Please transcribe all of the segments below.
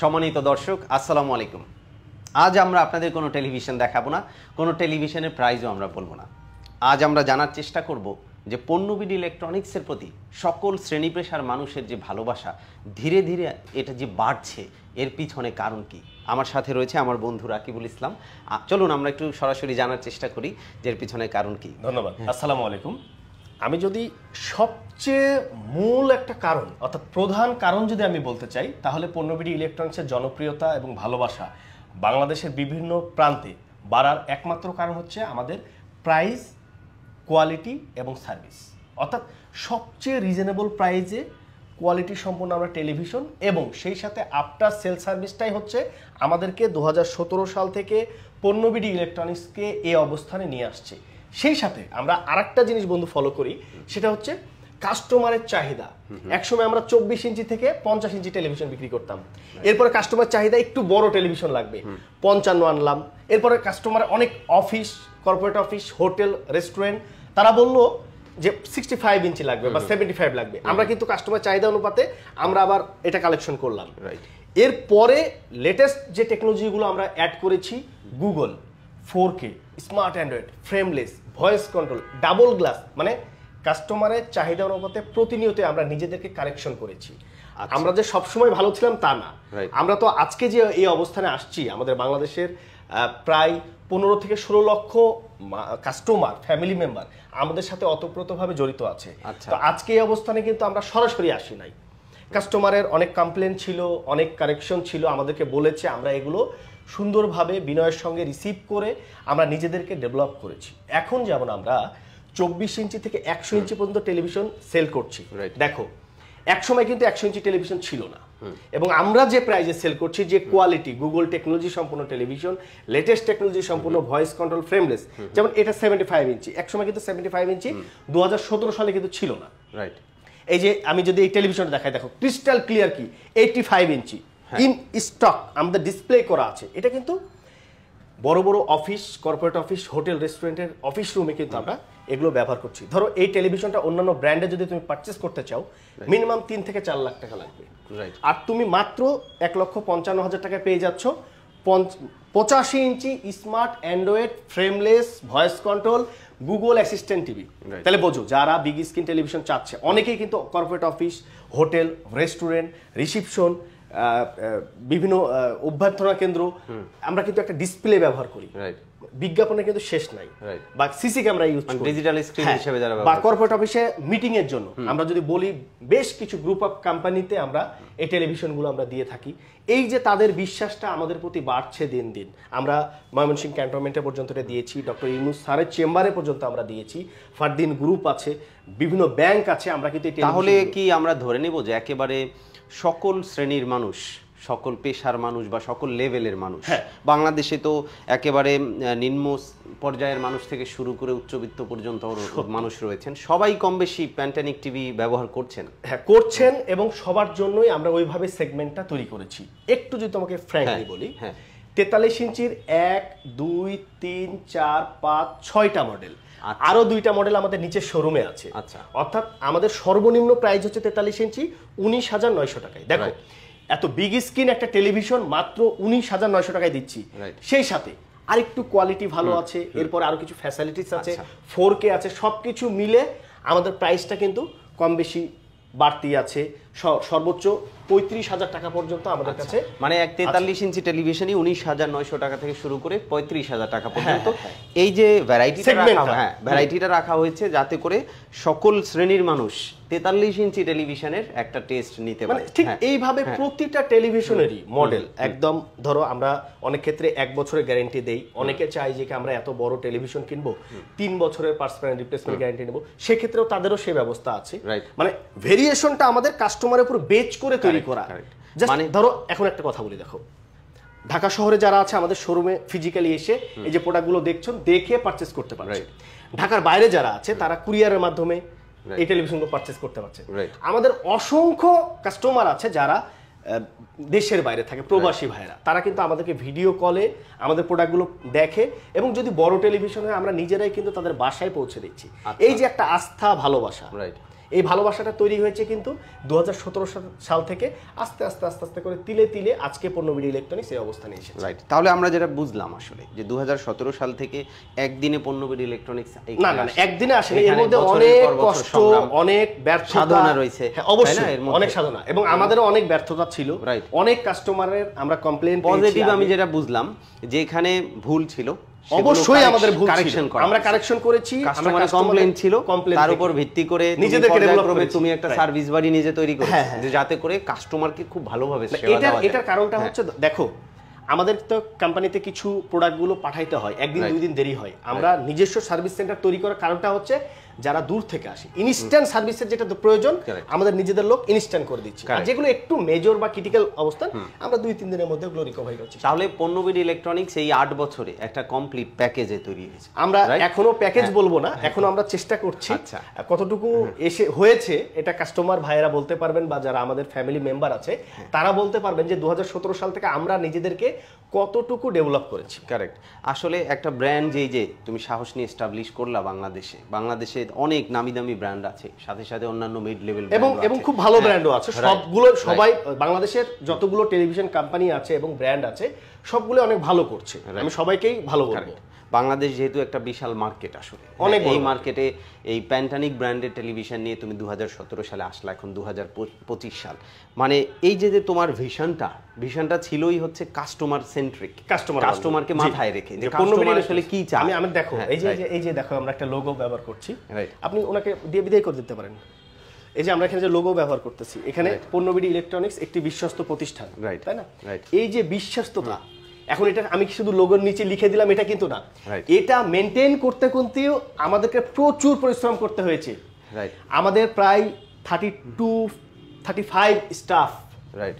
সম্মানিত দর্শক আসসালামু আলাইকুম। আজ আমরা আপনাদের কোনো টেলিভিশন দেখাবো না, কোনো টেলিভিশনের প্রাইসও আমরা বলবো না। আজ আমরা জানার চেষ্টা করব যে পণ্যবিডি ইলেকট্রনিক্সের প্রতি সকল শ্রেণী পেশার মানুষের যে ভালোবাসা ধীরে ধীরে এটা যে বাড়ছে, এর পিছনে কারণ কি। আমার সাথে রয়েছে আমার বন্ধু রাকিবুল ইসলাম। চলুন আমরা একটু সরাসরি জানার চেষ্টা করি যে এর পিছনে কারণ কি। ধন্যবাদ। আসসালামু আলাইকুম। আমি যদি সবচেয়ে মূল একটা কারণ অর্থাৎ প্রধান কারণ যদি আমি বলতে চাই, তাহলে পণ্যবিডি ইলেকট্রনিক্সের জনপ্রিয়তা এবং ভালোবাসা বাংলাদেশের বিভিন্ন প্রান্তে বাড়ার একমাত্র কারণ হচ্ছে আমাদের প্রাইস, কোয়ালিটি এবং সার্ভিস। অর্থাৎ সবচেয়ে রিজনেবল প্রাইসে কোয়ালিটি সম্পন্ন আমরা টেলিভিশন এবং সেই সাথে আফটার সেল সার্ভিসটাই হচ্ছে আমাদেরকে 2017 সাল থেকে পণ্যবিডি ইলেকট্রনিক্সকে এই অবস্থানে নিয়ে আসছে। সেই সাথে আমরা আরেকটা জিনিস বন্ধু ফলো করি, সেটা হচ্ছে কাস্টমারের চাহিদা। একসময় আমরা 24 ইঞ্চি থেকে 50 ইঞ্চি টেলিভিশন বিক্রি করতাম, এরপরে কাস্টমার চাহিদা একটু বড় টেলিভিশন লাগবে, 55 আনলাম। এরপরে কাস্টমার অনেক office, corporate office, hotel, restaurant, তারা বললো যে 65 ইঞ্চি লাগবে বা 75 লাগবে। আমরা কিন্তু কাস্টমার চাহিদা অনুপাতে আমরা আবার এটা কালেকশন করলাম। এরপরে লেটেস্ট যে টেকনোলজিগুলো আমরা অ্যাড করেছি, Google, 4K, smart android, frameless, voice control, double glass, মানে কাস্টমারের চাহিদা অনুপাতে প্রতিনিয়ত আমরা নিজেদেরকে কারেকশন করেছি। আমরা যে সবসময় ভালো ছিলাম তা না। আমরা তো আজকে যে এই অবস্থানে আসছি, আমাদের বাংলাদেশের প্রায় 15 থেকে 16 লক্ষ কাস্টমার, ফ্যামিলি মেম্বার আমাদের সাথে ওতপ্রোতভাবে জড়িত আছে। তো আজকে এই অবস্থানে কিন্তু আমরা সরাসরি আসি নাই। কাস্টমারের অনেক কমপ্লেন ছিল, অনেক কারেকশন ছিল, আমাদেরকে বলেছে, আমরা এগুলো সুন্দরভাবে বিনয়ের সঙ্গে রিসিভ করে আমরা নিজেদেরকে ডেভেলপ করেছি। এখন যেমন আমরা 24 ইঞ্চি থেকে 100 ইঞ্চি পর্যন্ত টেলিভিশন সেল করছি। দেখো, একসময় কিন্তু 100 ইঞ্চি টেলিভিশন ছিল না, এবং আমরা যে প্রাইজে সেল করছি, যে কোয়ালিটি, গুগল টেকনোলজি সম্পূর্ণ টেলিভিশন, লেটেস্ট টেকনোলজি সম্পূর্ণ, ভয়েস কন্ট্রোল, ফ্রেমলেস, যেমন এটা 75 ইঞ্চি, একসময় কিন্তু 75 ইঞ্চি 2017 সালে কিন্তু ছিল না। রাইট। এই যে আমি যদি এই টেলিভিশনটা দেখাই, দেখো ক্রিস্টাল ক্লিয়ার কি 85 ইঞ্চি ইন স্টক আমাদের ডিসপ্লে করা আছে। এটা কিন্তু বড় বড় অফিস, কর্পোরেট অফিস, হোটেল, রেস্টুরেন্টের অফিস রুমে কিন্তু আমরা এগুলো ব্যবহার করছি। ধরো এই টেলিভিশনটা অন্যান্য ব্র্যান্ডে যদি তুমি পারচেস করতে চাও, মিনিমাম 3 থেকে 4 লাখ টাকা লাগবে, আর তুমি মাত্র 1,55,000 টাকায় পেয়ে যাচ্ছ 85 ইঞ্চি smart android, frameless, voice control, Google Assistant TV. তাহলে বোঝো, যারা বিগ স্ক্রিন টেলিভিশন চাচ্ছে, অনেকেই কিন্তু corporate office, hotel, restaurant, reception, বিভিন্ন অভ্যর্থনা কেন্দ্র, আমরা কিন্তু একটা ডিসপ্লে ব্যবহার করি। বিজ্ঞাপনে কিন্তু শেষ নাই, বা সিসি ক্যামেরা ইউজ করি ডিজিটাল স্ক্রিন হিসেবে, যারা বা কর্পোরেট অফিসে মিটিং এর জন্য আমরা যদি বলি, বেশ কিছু গ্রুপ অফ কোম্পানিতে আমরা এই টেলিভিশনগুলো আমরা দিয়ে থাকি। এই যে তাদের বিশ্বাসটা আমাদের প্রতি বাড়ছে দিন দিন। আমরা ময়মনসিংহ ক্যান্টনমেন্টে পর্যন্ত এটা দিয়েছি, ডক্টর ইউনূস স্যারের চেম্বারে পর্যন্ত আমরা দিয়েছি, ফারদিন গ্রুপ আছে, বিভিন্ন ব্যাংক আছে। আমরা কিন্তু তাহলে কি আমরা ধরে নেব যে একেবারে সকল শ্রেণীর মানুষ, সকল পেশার মানুষ বা সকল লেভেলের মানুষ, বাংলাদেশে তো একেবারে নিম্ন পর্যায়ের মানুষ থেকে শুরু করে উচ্চবিত্ত পর্যন্ত মানুষ রয়েছেন, সবাই কম বেশি প্যান্টানিক টিভি ব্যবহার করছেন? হ্যাঁ, করছেন, এবং সবার জন্যই আমরা ওইভাবে সেগমেন্টটা তৈরি করেছি। একটু যদি তোমাকে ফ্র্যাঙ্কলি বলি, 43 ইঞ্চির 1, 2, 3, 4, 5, 6টা মডেল, আরো 2টা মডেল আমাদের নিচের শোরুমে আছে। অর্থাৎ আমাদের সর্বনিম্ন প্রাইস হচ্ছে 43 ইঞ্চি 19,900 টাকায়। দেখো, এত বিগ স্ক্রিন একটা টেলিভিশন মাত্র 19,900 টাকায় দিচ্ছি। সেই সাথে আরেকটু কোয়ালিটি ভালো আছে, এরপর আরো কিছু ফ্যাসিলিটিস আছে, 4K আছে, সবকিছু মিলে আমাদের প্রাইসটা কিন্তু কম বেশি বাড়তি আছে। সর্বোচ্চ 35,000 টাকা পর্যন্ত আমাদের কাছে, মানে এক 43 ইঞ্চি টেলিভিশনই 19,900 টাকা থেকে শুরু করে 35,000 টাকা পর্যন্ত। এই যে ভ্যারাইটিটা রাখা হয়েছে যাতে করে সকল শ্রেণীর মানুষ 43 ইঞ্চি টেলিভিশনের একটা টেস্ট নিতে পারে। ঠিক এইভাবে প্রতিটা টেলিভিশনেরই মডেল একদম, ধরো আমরা অনেক ক্ষেত্রে 1 বছরের গ্যারান্টি দেই, অনেকে চাই যে আমরা এত বড় টেলিভিশন কিনবো, 3 বছরের পার্সোনাল রিপ্লেসমেন্ট গ্যারান্টি নেবো, সেক্ষেত্রেও তাদেরও সে ব্যবস্থা আছে। মানে ভেরিয়েশনটা আমাদের কাস্টমারের উপর বেচ করে তৈরি করা। মানে ধরো এখন একটা কথা বলি, দেখো ঢাকা শহরে যারা আছে আমাদের শোরুমে ফিজিক্যালি এসে এই যে প্রোডাক্টগুলো দেখছেন, দেখে পারচেস করতে পারছে। ঢাকার বাইরে যারা আছে তারা কুরিয়ারের মাধ্যমে এই টেলিভিশনগুলো পারচেস করতে পারছে। আমাদের অসংখ্য কাস্টমার আছে যারা দেশের বাইরে থাকে, প্রবাসী ভাইরা, তারা কিন্তু আমাদেরকে ভিডিও কলে আমাদের প্রোডাক্টগুলো দেখে, এবং যদি বড় টেলিভিশন হয় আমরা নিজেরাই কিন্তু তাদের বাসায় পৌঁছে দিচ্ছি। এই যে একটা আস্থা, ভালোবাসা, এই ভালোবাসাটা তৈরি হয়েছে কিন্তু 2017 সাল থেকে আস্তে আস্তে আস্তে আস্তে করে তিলে তিলে আজকে পণ্যবিডি ইলেকট্রনিক্স এই অবস্থানে এসেছে। রাইট, তাহলে আমরা যেটা বুঝলাম আসলে যে 2017 সাল থেকে একদিনে পণ্যবিডি ইলেকট্রনিক্স না না একদিনে আসেনি, এর মধ্যে অনেক কষ্ট, অনেক ব্যর্থতা রয়েছে। অবশ্যই অনেক সাধনা, এবং আমাদেরও অনেক ব্যর্থতা ছিল, অনেক কাস্টমারের আমরা কমপ্লেইন পেয়েছি। পজিটিভ আমি যেটা বুঝলাম যে এখানে ভুল ছিল, অবশ্যই আমাদের ভুল কারেকশন করা, আমরা কারেকশন করেছি। কাস্টমারের কমপ্লেইন ছিল, তার উপর ভিত্তি করে নিজেদেরকে ডেভেলপ করে তুমি একটা সার্ভিস বাড়ি নিজে তৈরি করেছো যে যাতে করে কাস্টমারকে খুব ভালোভাবে সেবা দেওয়া যায়। এটার কারণটা হচ্ছে দেখো আমাদের তো কোম্পানিতে কিছু প্রোডাক্টগুলো পাঠাইতে হয়, একদিন দুই দিন দেরি হয়। আমরা নিজস্ব সার্ভিস সেন্টার তৈরি করার কারণটা হচ্ছে যারা দূর থেকে আসে ইনস্ট্যান্ট সার্ভিসের যেটা প্রয়োজন আমাদের নিজেদের লোক ইনস্ট্যান্ট করে দিচ্ছে, আর যেগুলো একটু মেজর বা ক্রিটিক্যাল অবস্থান আমরা 2-3 দিনের মধ্যে ওগুলো রিকভারি করছি। তাহলে পণ্যবিডি ইলেকট্রনিক্স এই 8 বছরে একটা কমপ্লিট প্যাকেজে তৈরি হয়েছে। আমরা এখনো প্যাকেজ বলবো না, এখনো আমরা চেষ্টা করছি কতটুকু এসে হয়েছে এটা কাস্টমার ভাইয়েরা বলতে পারবেন, বা যারা আমাদের ফ্যামিলি মেম্বার আছে তারা বলতে পারবেন যে 2017 সাল থেকে আমরা নিজেদেরকে কতটুকু ডেভেলপ করেছি। কারেক্ট, আসলে একটা ব্র্যান্ড যে তুমি সাহস নিয়ে এস্টাবলিশ করলা বাংলাদেশে অনেক নামি দামি ব্র্যান্ড আছে, সাথে সাথে অন্যান্য মিড লেভেল এবং খুব ভালো ব্র্যান্ডও আছে। সবগুলো সবাই বাংলাদেশের যতগুলো টেলিভিশন কোম্পানি আছে এবং ব্র্যান্ড আছে সবগুলো অনেক ভালো করছে, আমি সবাইকেই ভালো বলবো। বাংলাদেশ যেহেতু একটা বিশাল মার্কেট, আসলে অনেক এই মার্কেটে এই প্যান্টানিক ব্র্যান্ডের টেলিভিশন নিয়ে তুমি 2017 সালে আসলা, এখন 2025 সাল, মানে এই যে তোমার ভিশনটা ছিলই হচ্ছে কাস্টমার সেন্ট্রিক, কাস্টমারকে মাথায় রেখে যে কাস্টমার আসলে কি চায়। আমি দেখো এই যে দেখো আমরা একটা লোগো ব্যবহার করছি, আপনি ওনাকে দিয়ে বিদায় করে দিতে পারেন। এই যে আমরা এখানে যে লোগো ব্যবহার করতেছি, এখানে পণ্যবিডি ইলেকট্রনিক্স একটি বিশ্বস্ত প্রতিষ্ঠান, তাই না? এই যে বিশ্বস্ততা, এখন এটা আমি শুধু লোগোর নিচে লিখে দিলাম এটা কিন্তু না, এটা মেনটেন করতে আমাদেরকে প্রচুর পরিশ্রম করতে হয়েছে। আমাদের প্রায় 32-35 স্টাফ,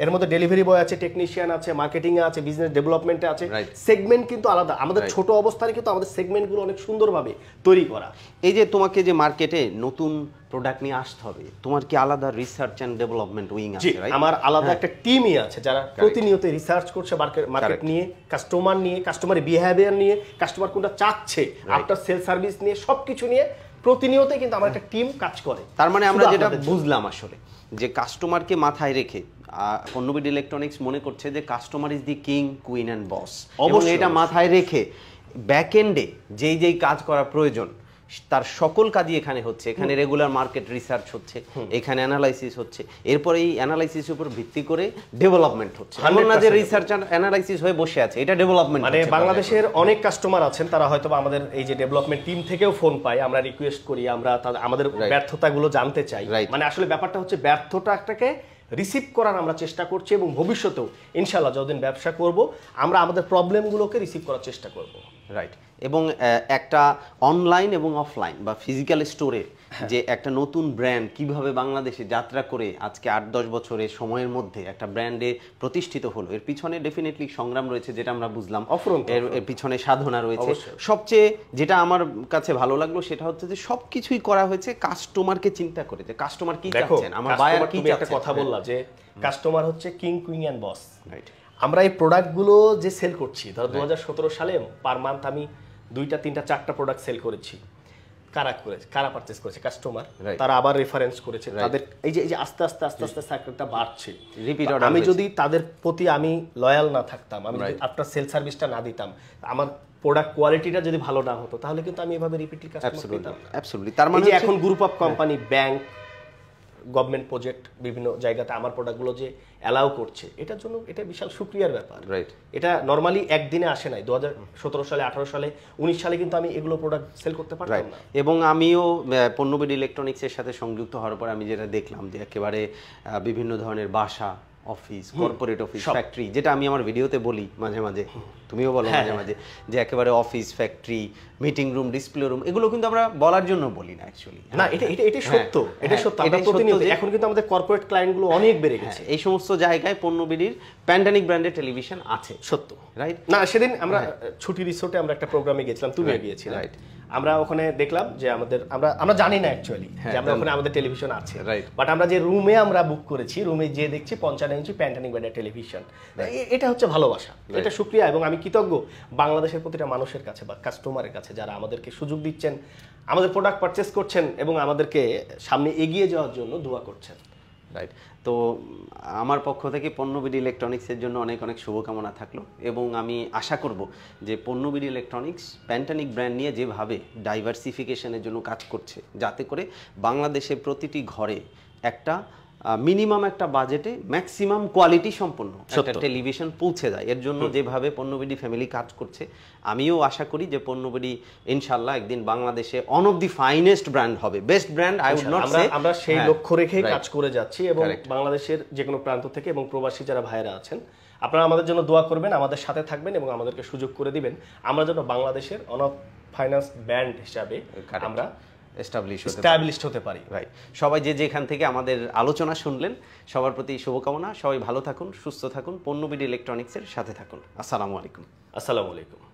এর মধ্যে ডেলিভারি বয় আছে, টেকনিশিয়ান আছে, মার্কেটিং এ আছে, বিজনেস ডেভেলপমেন্টে আছে, সেগমেন্ট কিন্তু আলাদা। আমাদের ছোট অবস্থায় কিন্তু আমাদের সেগমেন্টগুলো অনেক সুন্দরভাবে তৈরি করা। এই যে তোমাকে যে মার্কেটে নতুন প্রোডাক্ট নিয়ে আসতে হবে, তোমার কি আলাদা রিসার্চ এন্ড ডেভেলপমেন্ট উইং আছে? আমার আলাদা একটা টিমই আছে যারা প্রতিনিয়ত রিসার্চ করছে মার্কেট নিয়ে, কাস্টমার নিয়ে, কাস্টমারের বিহেভিয়ার নিয়ে, কাস্টমার কোনটা চাচ্ছে, আফটার সেল সার্ভিস নিয়ে, সবকিছু নিয়ে প্রতিনিয়ত কিন্তু আমার একটা টিম কাজ করে। তার মানে আমরা যেটা বুঝলাম আসলে যে কাস্টমারকে মাথায় রেখে পণ্যবিডি ইলেকট্রনিক্স মনে করছে যে customer is the king, queen and boss, এবং এটা মাথায় রেখে ব্যাক এন্ডে যেই কাজ করা প্রয়োজন তার সকল কাজই এখানে হচ্ছে। এখানে রেগুলার মার্কেট রিসার্চ হচ্ছে, এখানে অ্যানালাইসিস হচ্ছে, এরপরে এই অ্যানালাইসিসের উপর ভিত্তি করে ডেভেলপমেন্ট হচ্ছে। এমন না যে রিসার্চ আর অ্যানালাইসিস হয়ে বসে আছে, এটা ডেভেলপমেন্ট। মানে বাংলাদেশের অনেক কাস্টমার আছেন, তারা হয়তো আমাদের এই যে ডেভেলপমেন্ট টিম থেকেও ফোন পায়, আমরা রিকোয়েস্ট করি, আমরা আমাদের ব্যর্থতাগুলো জানতে চাই। মানে আসলে ব্যাপারটা হচ্ছে ব্যর্থতাটাকে রিসিভ করার আমরা চেষ্টা করছি, এবং ভবিষ্যতেও ইনশাআল্লাহ যতদিন ব্যবসা করব আমরা আমাদের প্রবলেমগুলোকে রিসিভ করার চেষ্টা করব। রাইট, এবং একটা অনলাইন এবং অফলাইন বা ফিজিক্যাল স্টোরে যে একটা নতুন ব্র্যান্ড কিভাবে বাংলাদেশে যাত্রা করে আজকে 8-10 বছরের সময়ের মধ্যে একটা ব্র্যান্ডে প্রতিষ্ঠিত হলো, এর পিছনে ডেফিনেটলি সংগ্রাম রয়েছে, যেটা আমরা বুঝলাম। এর পিছনে সাধনা রয়েছে। সবচেয়ে যেটা আমার কাছে ভালো লাগলো সেটা হচ্ছে যে সবকিছুই করা হয়েছে কাস্টমারকে চিন্তা করে, যে কাস্টমার কি চাচ্ছেন, আমার বায়ার কি চাচ্ছেন। একটা কথা বললা যে কাস্টমার হচ্ছে king, queen and boss. Right, আমরা এই প্রোডাক্টগুলো যে সেল করছি, ধরো 2017 সালে পার মান্থ আমি 2টা 3টা 4টা প্রোডাক্ট সেল করেছি। কারা পারচেজ করেছে? কাস্টমার, তারা আবার রেফারেন্স করেছে, তাদের এই যে আস্তে আস্তে সার্কেলটা বাড়ছে। আমি যদি তাদের প্রতি আমি লয়াল না থাকতাম, আমি যদি আফটার সেল সার্ভিসটা না দিতাম, আমার প্রোডাক্ট কোয়ালিটিটা যদি ভালো না হতো, তাহলে কিন্তু আমি এভাবে রিপিটলি কাস্টমার পেতাম না। অ্যাবসলিউটলি। তার মানে এখন group of company, bank, government project বিভিন্ন জায়গাতে আমার প্রোডাক্টগুলো যে অ্যালাউ করছে, এটার জন্য এটা বিশাল সুক্রিয়ার ব্যাপার। এটা নরমালি একদিনে আসে নাই। 2017 সালে, 18 সালে, 19 সালে কিন্তু আমি এগুলো প্রোডাক্ট সেল করতে পারতাম না। এবং আমিও পণ্যবিডি ইলেকট্রনিক্সের সাথে সংযুক্ত হওয়ার পর আমি যেটা দেখলাম যে একেবারে বিভিন্ন ধরনের বাসা, অফিস, কর্পোরেট অফিস, ফ্যাক্টরি, যেটা আমি আমার ভিডিওতে বলি মাঝে মাঝে, তুমিও বলো মাঝে মাঝে, যে একেবারে office, factory, meeting room, display room, এগুলো কিন্তু আমরা বলার জন্য বলি না অ্যাকচুয়ালি। না, এটা সত্য, এটা সত্য। আমরা প্রতিনিয়ত এখন কিন্তু আমাদের কর্পোরেট ক্লায়েন্টগুলো অনেক বেড়ে গেছে। এই সমস্ত জায়গায় পণ্যবিডির প্যান্টানিক ব্র্যান্ডের টেলিভিশন আছে। সত্য, রাইট। না, সেদিন আমরা ছুটি রিসোর্টে আমরা একটা প্রোগ্রামে গেছিলাম, তুমিও গিয়েছিলে। রাইট, আমরা ওখানে দেখলাম যে আমরা জানি না অ্যাকচুয়ালি যে আমরা ওখানে আমাদের টেলিভিশন আছে, বাট আমরা যে রুমে আমরা বুক করেছি, রুমে যে দেখছি 55 ইঞ্চি প্যান্টানিক ব্র্যান্ডের টেলিভিশন। এটা হচ্ছে ভালোবাসা, এটা শুকরিয়া, এবং আমি কৃতজ্ঞ বাংলাদেশের প্রতিটা মানুষের কাছে বা কাস্টমারের কাছে যারা আমাদেরকে সুযোগ দিচ্ছেন, আমাদের প্রোডাক্ট পারচেস করছেন এবং আমাদেরকে সামনে এগিয়ে যাওয়ার জন্য দোয়া করছেন। রাইট। তো আমার পক্ষ থেকে পণ্যবিডি ইলেকট্রনিক্সের জন্য অনেক অনেক শুভকামনা থাকলো, এবং আমি আশা করব যে পণ্যবিডি ইলেকট্রনিক্স প্যান্টানিক ব্র্যান্ড নিয়ে যেভাবে ডাইভার্সিফিকেশনের জন্য কাজ করছে, যাতে করে বাংলাদেশের প্রতিটি ঘরে একটা মিনিমাম একটা বাজেটে ম্যাক্সিমাম কোয়ালিটি সম্পন্ন একটা টেলিভিশন পৌঁছে যায়, এর জন্য যেভাবে পণ্যবিডি ফ্যামিলি কাজ করছে, আমিও আশা করি যে পণ্যবিডি ইনশাআল্লাহ একদিন বাংলাদেশে one of the finest brand হবে, best brand I would not say. আমরা সেই লক্ষ্য রেখেই কাজ করে যাচ্ছি, এবং বাংলাদেশের যে কোনো প্রান্ত থেকে এবং প্রবাসী যারা ভাইরা আছেন, আপনারা আমাদের জন্য দোয়া করবেন, আমাদের সাথে থাকবেন এবং আমাদেরকে সুযোগ করে দিবেন, আমরা যেন বাংলাদেশের ওয়ান অফ ফাইন্যান্স ব্র্যান্ড হিসাবে আমরা এস্টাবলিশড হতে পারি। রাইট। সবাই যে যেখান থেকে আমাদের আলোচনা শুনলেন, সবার প্রতি শুভকামনা, সবাই ভালো থাকুন, সুস্থ থাকুন, পণ্যবিডি ইলেকট্রনিক্সের সাথে থাকুন। আসসালামু আলাইকুম। আসসালামু আলাইকুম।